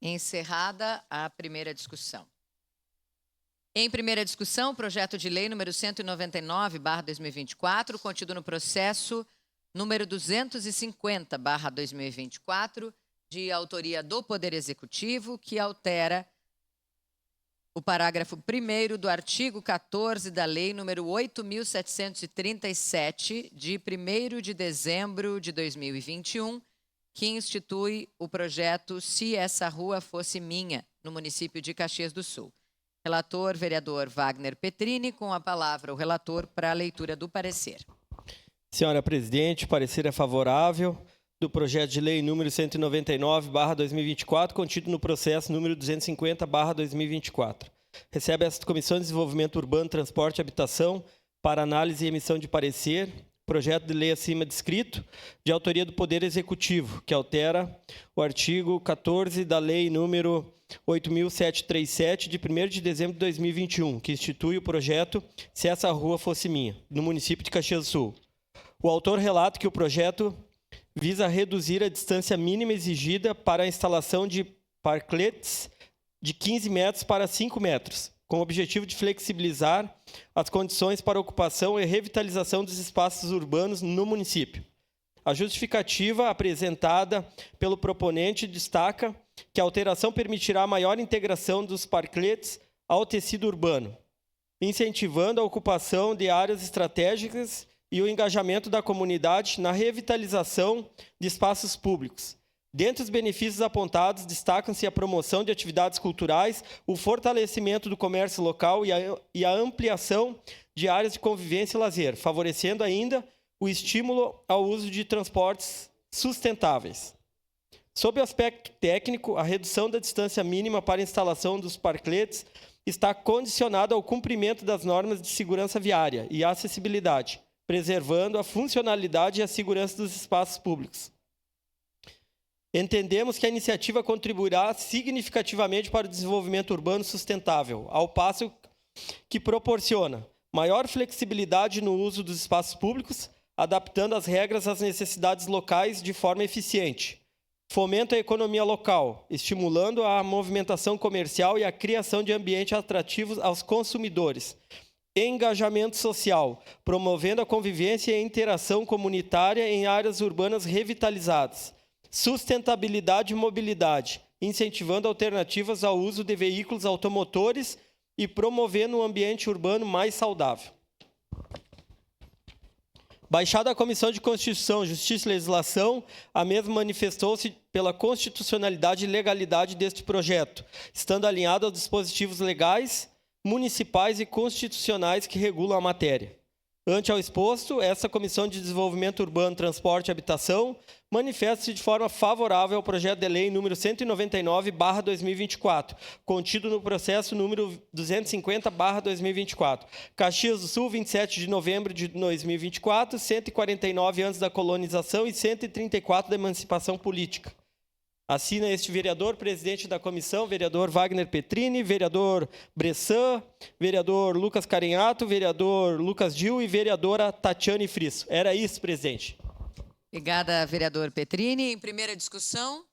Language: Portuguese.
Encerrada a primeira discussão. Em primeira discussão, o projeto de lei número 199/2024, contido no processo número 250/2024, de autoria do Poder Executivo, que altera o parágrafo 1º do artigo 14 da Lei número 8.737, de 1º de dezembro de 2021, que institui o projeto Se Essa Rua Fosse Minha, no município de Caxias do Sul. Relator, vereador Wagner Petrini, com a palavra o relator para a leitura do parecer. Senhora presidente, o parecer é favorável do projeto de lei número 199/2024, contido no processo número 250/2024. Recebe esta Comissão de Desenvolvimento Urbano, Transporte e Habitação para análise e emissão de parecer, projeto de lei acima descrito, de autoria do Poder Executivo, que altera o artigo 14 da Lei número 8.737, de 1º de dezembro de 2021, que institui o projeto Se Essa Rua Fosse Minha, no município de Caxias do Sul. O autor relata que o projeto visa reduzir a distância mínima exigida para a instalação de parklets de 15 metros para 5 metros, com o objetivo de flexibilizar as condições para ocupação e revitalização dos espaços urbanos no município. A justificativa apresentada pelo proponente destaca que a alteração permitirá a maior integração dos parklets ao tecido urbano, incentivando a ocupação de áreas estratégicas e o engajamento da comunidade na revitalização de espaços públicos. Dentre os benefícios apontados, destacam-se a promoção de atividades culturais, o fortalecimento do comércio local e a ampliação de áreas de convivência e lazer, favorecendo ainda o estímulo ao uso de transportes sustentáveis. Sob o aspecto técnico, a redução da distância mínima para a instalação dos parklets está condicionada ao cumprimento das normas de segurança viária e acessibilidade, preservando a funcionalidade e a segurança dos espaços públicos. Entendemos que a iniciativa contribuirá significativamente para o desenvolvimento urbano sustentável, ao passo que proporciona maior flexibilidade no uso dos espaços públicos, adaptando as regras às necessidades locais de forma eficiente. Fomenta a economia local, estimulando a movimentação comercial e a criação de ambientes atrativos aos consumidores. Engajamento social, promovendo a convivência e a interação comunitária em áreas urbanas revitalizadas. Sustentabilidade e mobilidade, incentivando alternativas ao uso de veículos automotores e promovendo um ambiente urbano mais saudável. Baixada a Comissão de Constituição, Justiça e Legislação, a mesma manifestou-se pela constitucionalidade e legalidade deste projeto, estando alinhado aos dispositivos legais, municipais e constitucionais que regulam a matéria. Ante ao exposto, essa Comissão de Desenvolvimento Urbano, Transporte e Habitação manifesta-se de forma favorável ao projeto de lei número 199/2024, contido no processo número 250/2024. Caxias do Sul, 27 de novembro de 2024, 149 anos da colonização e 134 da emancipação política. Assina este vereador, presidente da comissão, vereador Wagner Petrini, vereador Bressan, vereador Lucas Carinhato, vereador Lucas Gil e vereadora Tatiane Frisso. Era isso, presidente. Obrigada, vereador Petrini. Em primeira discussão.